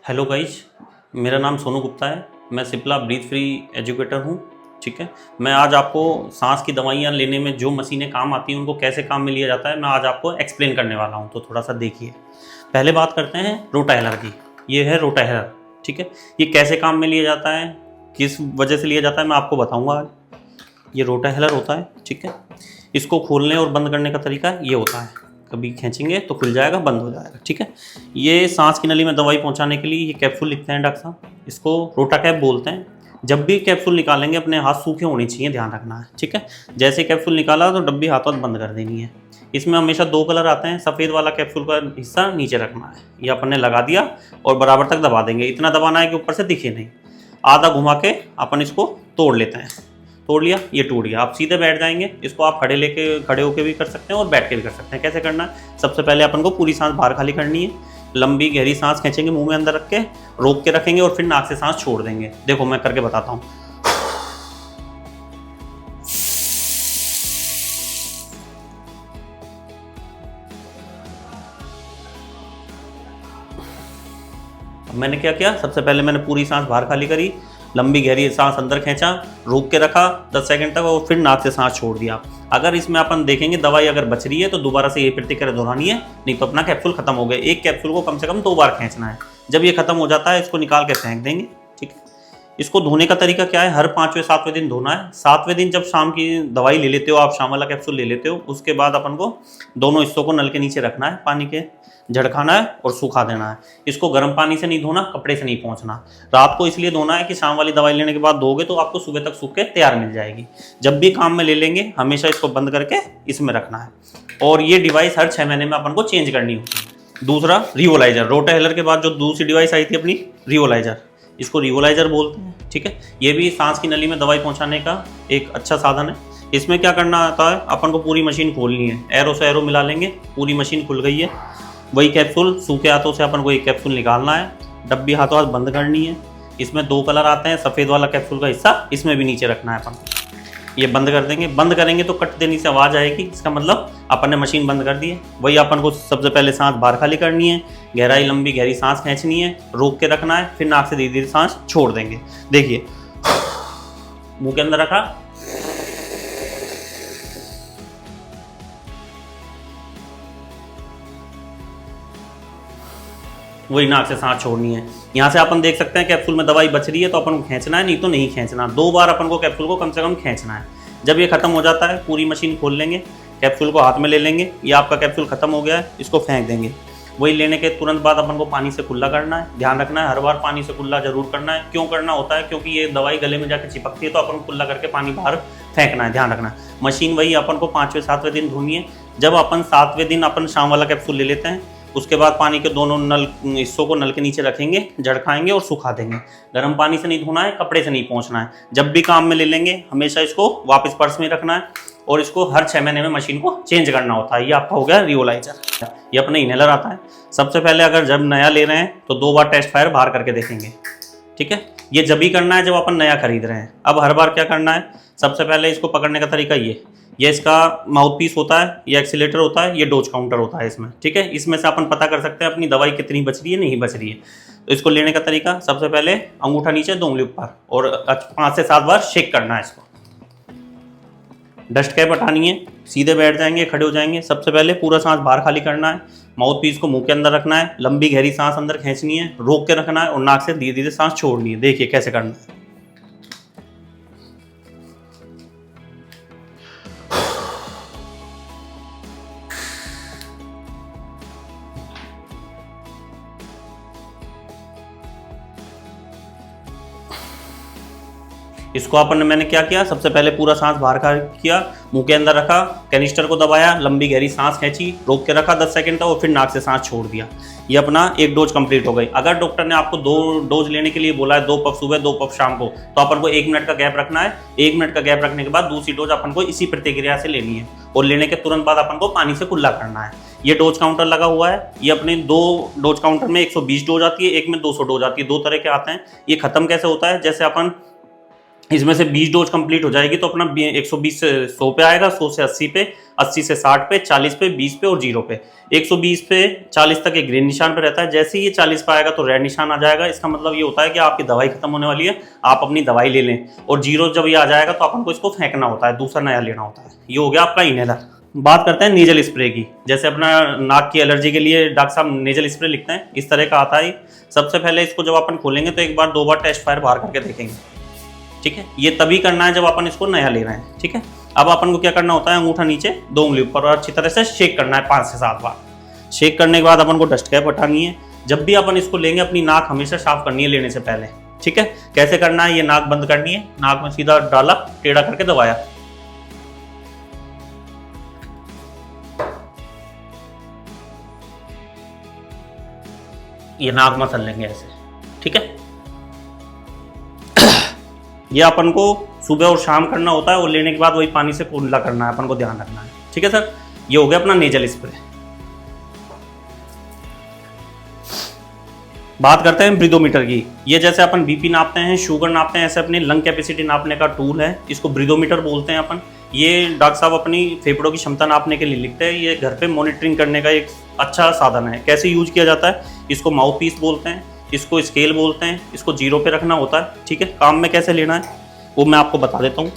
Hello guys, मेरा नाम सोनू गुप्ता है। मैं सिप्ला ब्रीथ फ्री एजुकेटर हूँ। ठीक है, मैं आज आपको सांस की दवाइयाँ लेने में जो मशीनें काम आती हैं उनको कैसे काम में लिया जाता है मैं आज आपको एक्सप्लेन करने वाला हूँ। तो थोड़ा सा देखिए। पहले बात करते हैं रोटाहेलर की। ये है रोटाहेलर। ठीक है, ये कैसे काम में लिया जाता है, किस वजह से लिया जाता है मैं आपको बताऊँगा आज। ये रोटाहेलर होता है। ठीक है, इसको खोलने और बंद करने का तरीका ये होता है। कभी खींचेंगे तो खुल जाएगा, बंद हो जाएगा। ठीक है, ये सांस की नली में दवाई पहुंचाने के लिए ये कैप्सूल लिखते हैं डॉक्टर साहब। इसको रोटा कैप बोलते हैं। जब भी कैप्सूल निकालेंगे अपने हाथ सूखे होने चाहिए, ध्यान रखना है। ठीक है, जैसे कैप्सूल निकाला तो डब्बी हाथों बंद कर देनी है। इसमें हमेशा दो कलर आते हैं। सफ़ेद वाला कैप्सूल का हिस्सा नीचे रखना है, ये अपन ने लगा दिया और बराबर तक दबा देंगे। इतना दबाना है कि ऊपर से दिखे नहीं। आधा घुमा के अपन इसको तोड़ लेते हैं। तोड़ लिया, ये टूट गया। आप सीधे बैठ जाएंगे। इसको आप खड़े होके भी कर सकते हैं और बैठ के भी कर सकते हैं। कैसे करना है, सबसे पहले अपन को पूरी सांस बाहर खाली करनी है। लंबी गहरी सांस खींचेंगे, मुंह में अंदर रख के रोक के रखेंगे और फिर नाक से सांस छोड़ देंगे। देखो मैं करके बताता हूँ। मैंने क्या किया, सबसे पहले मैंने पूरी सांस बाहर खाली करी, लंबी गहरी सांस अंदर खींचा, रोक के रखा 10 सेकंड तक और फिर नाक से सांस छोड़ दिया। अगर इसमें अपन देखेंगे दवाई अगर बच रही है तो दोबारा से ये प्रतिक्रिया दोहरानी है, नहीं तो अपना कैप्सूल खत्म हो गया। एक कैप्सूल को कम से कम 2 बार खींचना है। जब ये खत्म हो जाता है इसको निकाल के फेंक देंगे। ठीक है, इसको धोने का तरीका क्या है, हर 5वें 7वें दिन धोना है। 7वें दिन जब शाम की दवाई ले लेते हो, आप शाम वाला कैप्सूल ले लेते हो, उसके बाद अपन को दोनों हिस्सों को नल के नीचे रखना है, पानी के झड़काना है और सूखा देना है। इसको गर्म पानी से नहीं धोना, कपड़े से नहीं पोंछना। रात को इसलिए धोना है कि शाम वाली दवाई लेने के बाद धोगे तो आपको सुबह तक सूख के तैयार मिल जाएगी। जब भी काम में ले लेंगे हमेशा इसको बंद करके इसमें रखना है और ये डिवाइस हर 6 महीने में अपन को चेंज करनी होती है। दूसरा रिवोलाइजर। रोटाहेलर के बाद जो दूसरी डिवाइस आई थी अपनी रिवोलाइजर, इसको रिवोलाइजर बोलते हैं। ठीक है, ये भी सांस की नली में दवाई पहुंचाने का एक अच्छा साधन है। इसमें क्या करना आता है, अपन को पूरी मशीन खोलनी है। एरो से एरो मिला लेंगे, पूरी मशीन खुल गई है। वही कैप्सूल सूखे हाथों से अपन को एक कैप्सूल निकालना है, डब्बी हाथों हाथ बंद करनी है। इसमें 2 कलर आते हैं। सफ़ेद वाला कैप्सूल का हिस्सा इसमें भी नीचे रखना है अपन। ये बंद कर देंगे। बंद करेंगे तो कट देने से आवाज़ आएगी, इसका मतलब अपन ने मशीन बंद कर दी है। वही अपन को सबसे पहले सांस बाहर खाली करनी है, लंबी गहरी सांस खींचनी है, रोक के रखना है, फिर नाक से धीरे धीरे सांस छोड़ देंगे। देखिए, मुंह के अंदर रखा, वही नाक से सांस छोड़नी है। यहाँ से अपन देख सकते हैं कैप्सूल में दवाई बच रही है तो अपन को खींचना है, नहीं तो नहीं खींचना। 2 बार अपन को कैप्सूल को कम से कम खींचना है। जब ये खत्म हो जाता है पूरी मशीन खोल लेंगे, कैप्सूल को हाथ में ले लेंगे। ये आपका कैप्सूल खत्म हो गया है, इसको फेंक देंगे। वही लेने के तुरंत बाद अपन को पानी से कुल्ला करना है। ध्यान रखना है हर बार पानी से कुल्ला जरूर करना है। क्यों करना होता है, क्योंकि ये दवाई गले में जाकर चिपकती है तो अपन को कुल्ला करके पानी बाहर फेंकना है। ध्यान रखना है। मशीन वही अपन को 5वें 7वें दिन धोनी है। जब अपन 7वें दिन अपन शाम वाला कैप्सूल ले लेते हैं, उसके बाद पानी के दोनों नल हिस्सों को नल के नीचे रखेंगे, झड़काएंगे और सुखा देंगे। गर्म पानी से नहीं धोना है, कपड़े से नहीं पोंछना है। जब भी काम में ले लेंगे हमेशा इसको वापस पर्स में रखना है और इसको हर 6 महीने में मशीन को चेंज करना होता है। ये आपका हो गया रिवोलाइजर। ये अपना इनहेलर आता है। सबसे पहले अगर जब नया ले रहे हैं तो 2 बार टेस्ट फायर बाहर करके देखेंगे। ठीक है, ये जब भी करना है जब अपन नया खरीद रहे हैं। अब हर बार क्या करना है, सबसे पहले इसको पकड़ने का तरीका ये इसका माउथ पीस होता है, ये एक्सीलेटर होता है, ये डोज काउंटर होता है इसमें। ठीक है, इसमें से अपन पता कर सकते हैं अपनी दवाई कितनी बच रही है, नहीं बच रही है। तो इसको लेने का तरीका, सबसे पहले अंगूठा नीचे 2 उंगली ऊपर और 5 से 7 बार शेक करना है इसको। डस्ट कैप हटानी है, सीधे बैठ जाएंगे, खड़े हो जाएंगे। सबसे पहले पूरा सांस बाहर खाली करना है, माउथ पीस को मुंह के अंदर रखना है, लंबी गहरी सांस अंदर खींचनी है, रोक के रखना है और नाक से धीरे धीरे सांस छोड़नी है। देखिए कैसे करना है। इसको मैंने क्या किया, सबसे पहले पूरा सांस बाहर किया, मुंह के अंदर रखा, कैनिस्टर को दबाया, लंबी गहरी सांस खींची, रोक के रखा 10 सेकंड तक और फिर नाक से सांस छोड़ दिया। ये अपना 1 डोज कंप्लीट हो गई। अगर डॉक्टर ने आपको 2 डोज लेने के लिए बोला है, 2 पफ सुबह 2 पफ शाम को, तो अपन को 1 मिनट का गैप रखना है। 1 मिनट का गैप रखने के बाद दूसरी डोज अपन को इसी प्रतिक्रिया से लेनी है और लेने के तुरंत बाद अपन को पानी से कुल्ला करना है। ये डोज काउंटर लगा हुआ है। ये अपने 2 डोज काउंटर में 120 डोज आती है, एक में 200 डोज आती है। 2 तरह के आते हैं। ये खत्म कैसे होता है, जैसे अपन इसमें से 20 डोज कंप्लीट हो जाएगी तो अपना 120 से 100 पे आएगा, 100 से 80 पे, 80 से 60 पे, 40 पे, 20 पे और 0 पे। 120 पे 40 तक एक ग्रीन निशान पे रहता है, जैसे ही ये 40 पे आएगा तो रेड निशान आ जाएगा। इसका मतलब ये होता है कि आपकी दवाई खत्म होने वाली है, आप अपनी दवाई ले लें। और 0 जब ये आ जाएगा तो अपन को इसको फेंकना होता है, दूसरा नया लेना होता है। ये हो गया आपका इनहेलर। बात करते हैं नेजल स्प्रे की। जैसे अपना नाक की एलर्जी के लिए डॉक्टर साहब नेजल स्प्रे लिखते हैं, इस तरह का आता है। सबसे पहले इसको जब अपन खोलेंगे तो एक बार 2 बार टेस्ट फायर बाहर करके देखेंगे, ठीक है। ये तभी करना है जब अपन इसको नया ले रहे हैं, ठीक है। अब अपन को क्या करना होता है, अंगूठा नीचे 2 उंगली ऊपर और अच्छी तरह से शेक करना है 5 से 7 बार। शेक करने के बाद अपन को डस्ट कैप हटानी है। जब भी अपन इसको लेंगे अपनी नाक हमेशा साफ करनी है लेने से पहले, ठीक है। कैसे करना है, ये नाक बंद करनी है, नाक में सीधा डाला, टेढ़ा करके दबाया, ये नाक मसल लेंगे ऐसे, ठीक है। ये अपन को सुबह और शाम करना होता है और लेने के बाद वही पानी से कुल्ला करना है, अपन को ध्यान रखना है, ठीक है सर। ये हो गया अपना नेजल स्प्रे। बात करते हैं ब्रीदोमीटर की। ये जैसे अपन बीपी नापते हैं, शुगर नापते हैं, ऐसे अपनी लंग कैपेसिटी नापने का टूल है, इसको ब्रीदोमीटर बोलते हैं अपन। ये डॉक्टर साहब अपनी फेफड़ों की क्षमता नापने के लिए लिखते हैं। ये घर पे मॉनिटरिंग करने का एक अच्छा साधन है। कैसे यूज किया जाता है, इसको माउथ पीस बोलते हैं, इसको स्केल बोलते हैं, इसको 0 पे रखना होता है, ठीक है। काम में कैसे लेना है वो मैं आपको बता देता हूँ।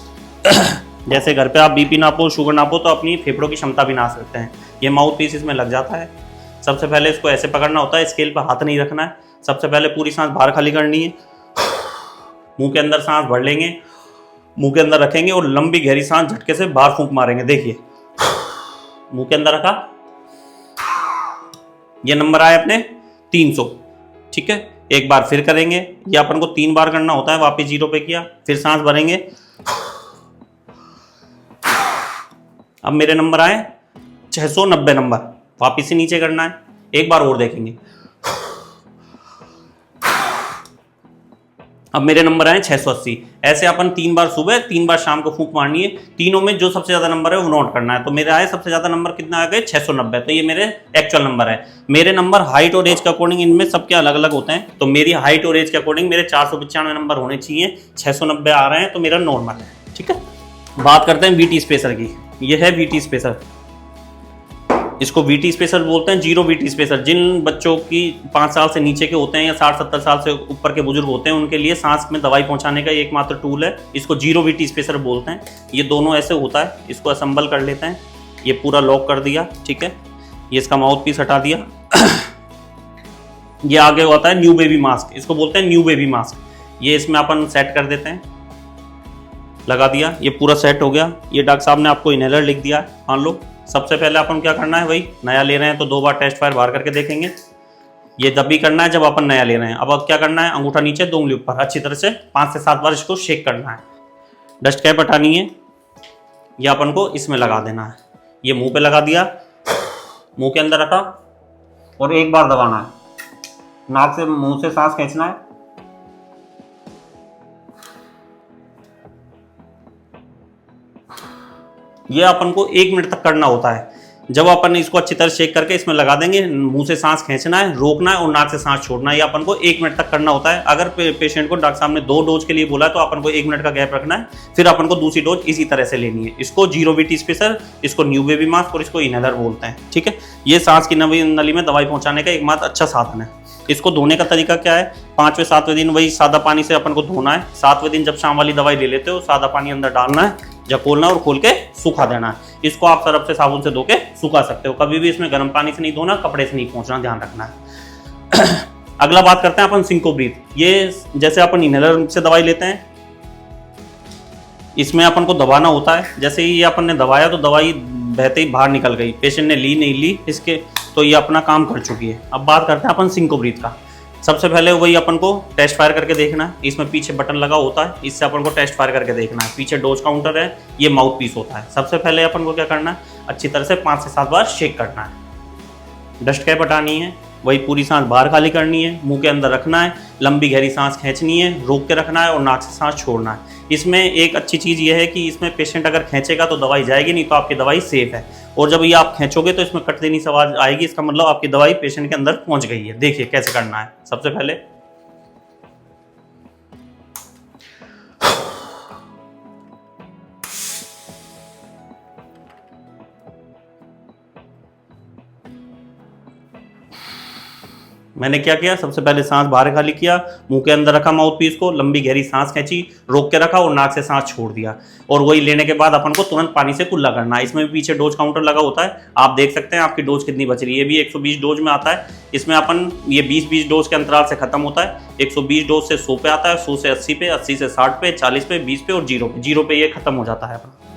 जैसे घर पे आप बीपी नापो, शुगर नापो तो अपनी फेफड़ों की क्षमता भी नाप सकते हैं। ये माउथ पीस इसमें लग जाता है। सबसे पहले इसको ऐसे पकड़ना होता है, स्केल पर हाथ नहीं रखना है। सबसे पहले पूरी सांस बाहर खाली करनी है, मुंह के अंदर सांस भर लेंगे, मुंह के अंदर रखेंगे और लंबी गहरी सांस झटके से बाहर फूंक मारेंगे। देखिए, मुंह के अंदर रखा, ये नंबर आए अपने 300, ठीक है। एक बार फिर करेंगे, ये अपन को 3 बार करना होता है। वापस 0 पे किया, फिर सांस भरेंगे। अब मेरे नंबर आए 690 नंबर, वापिस से नीचे करना है। एक बार और देखेंगे, अब मेरे नंबर आए 680। ऐसे अपन 3 बार सुबह, 3 बार शाम को फूंक मारनी है। तीनों में जो सबसे ज्यादा नंबर है वो नोट करना है। तो मेरे आए सबसे ज्यादा नंबर कितना आ गए, 690। तो ये मेरे एक्चुअल नंबर है। मेरे नंबर हाइट और एज के अकॉर्डिंग इनमें सबके अलग अलग होते हैं। तो मेरी हाइट और एज के अकॉर्डिंग मेरे 495 नंबर होने चाहिए, 690 आ रहे हैं तो मेरा नॉर्मल है, ठीक है। बात करते हैं वीटी स्पेसर की। ये है वीटी स्पेसर, इसको वीटी स्पेसर बोलते हैं। 0 वीटी स्पेसर जिन बच्चों की 5 साल से नीचे के होते हैं या 60-70 साल से ऊपर के बुजुर्ग होते हैं, उनके लिए सांस में दवाई पहुंचाने का एकमात्र टूल है। इसको 0 वीटी स्पेसर बोलते हैं। ये दोनों ऐसे होता है, इसको असेंबल कर लेते हैं। ये पूरा लॉक कर दिया, ठीक है। ये इसका माउथ पीस हटा दिया। ये आगे होता है न्यू बेबी मास्क, इसको बोलते हैं न्यू बेबी मास्क। ये इसमें अपन सेट कर देते हैं, लगा दिया, ये पूरा सेट हो गया। ये डॉक्टर साहब ने आपको इनहेलर लिख दिया है, मान लो। सबसे पहले अपन क्या करना है, वही नया ले रहे हैं तो 2 बार टेस्ट फायर बाहर करके देखेंगे। ये जब भी करना है जब अपन नया ले रहे हैं। अब क्या करना है, अंगूठा नीचे 2 उंगली ऊपर, अच्छी तरह से 5 से 7 बार इसको शेक करना है। डस्ट कैप हटानी है, ये अपन को इसमें लगा देना है। ये मुंह पे लगा दिया, मुंह के अंदर रखा और एक बार दबाना है। नाक से मुंह से सांस खींचना है। ये अपन को 1 मिनट तक करना होता है। जब अपन इसको अच्छी तरह शेक करके इसमें लगा देंगे, मुंह से सांस खींचना है, रोकना है और नाक से सांस छोड़ना है। ये अपन को 1 मिनट तक करना होता है। अगर पेशेंट को डॉक्टर साहब ने 2 डोज के लिए बोला है तो अपन को 1 मिनट का गैप रखना है। फिर अपन को दूसरी डोज इसी तरह से लेनी है। इसको 0 वीटी स्पेसर, इसको न्यू बेबी मास्क और इसको इनहेलर बोलते हैं, ठीक है। ये सांस की नली में दवाई पहुंचाने का एकमात्र अच्छा साधन है। इसको धोने का तरीका क्या है, 5वें 7वें दिन वही सादा पानी से अपन को धोना है। 7वें दिन जब शाम वाली दवाई ले लेते हो, सादा पानी अंदर डालना है, झकोलना और खोल के सूखा देना है। इसको आप सरफ से साबुन से धो के सुखा सकते हो। कभी भी इसमें गर्म पानी से नहीं धोना, कपड़े से नहीं पोंछना, ध्यान रखना है। अगला बात करते हैं अपन सिंको ब्रीथ। ये जैसे अपन इनहेलर से दवाई लेते हैं, इसमें अपन को दबाना होता है। जैसे ही ये अपन ने दबाया तो दवाई बहते ही बाहर निकल गई, पेशेंट ने ली नहीं ली इसके, तो ये अपना काम कर चुकी है। अब बात करते हैं अपन सिंको ब्रीथ का। सबसे पहले वही अपन को टेस्ट फायर करके देखना है। इसमें पीछे बटन लगा होता है, इससे अपन को टेस्ट फायर करके देखना है। पीछे डोज काउंटर है, ये माउथ पीस होता है। सबसे पहले अपन को क्या करना है, अच्छी तरह से 5 से 7 बार शेक करना है। डस्ट कैप हटानी है, वही पूरी सांस बाहर खाली करनी है, मुंह के अंदर रखना है, लंबी गहरी सांस खींचनी है, रोक के रखना है और नाक से सांस छोड़ना है। इसमें एक अच्छी चीज़ यह है कि इसमें पेशेंट अगर खींचेगा तो दवाई जाएगी, नहीं तो आपकी दवाई सेफ है। और जब ये आप खींचोगे तो इसमें कट देनी से आवाज आएगी, इसका मतलब आपकी दवाई पेशेंट के अंदर पहुंच गई है। देखिए कैसे करना है। सबसे पहले मैंने क्या किया, सबसे पहले सांस बाहर खाली किया, मुंह के अंदर रखा माउथ पीस को, लंबी गहरी सांस खींची, रोक के रखा और नाक से सांस छोड़ दिया। और वही लेने के बाद अपन को तुरंत पानी से कुल्ला करना है। इसमें भी पीछे डोज काउंटर लगा होता है, आप देख सकते हैं आपकी डोज कितनी बच रही है। ये भी 120 डोज में आता है। इसमें अपन ये 20-20 डोज के अंतराल से खत्म होता है। 120 डोज से 100 पे आता है, 100 से 80 पे, 80 से 60 पे, 40 पे, 20 पे और 0 पे ये खत्म हो जाता है अपना।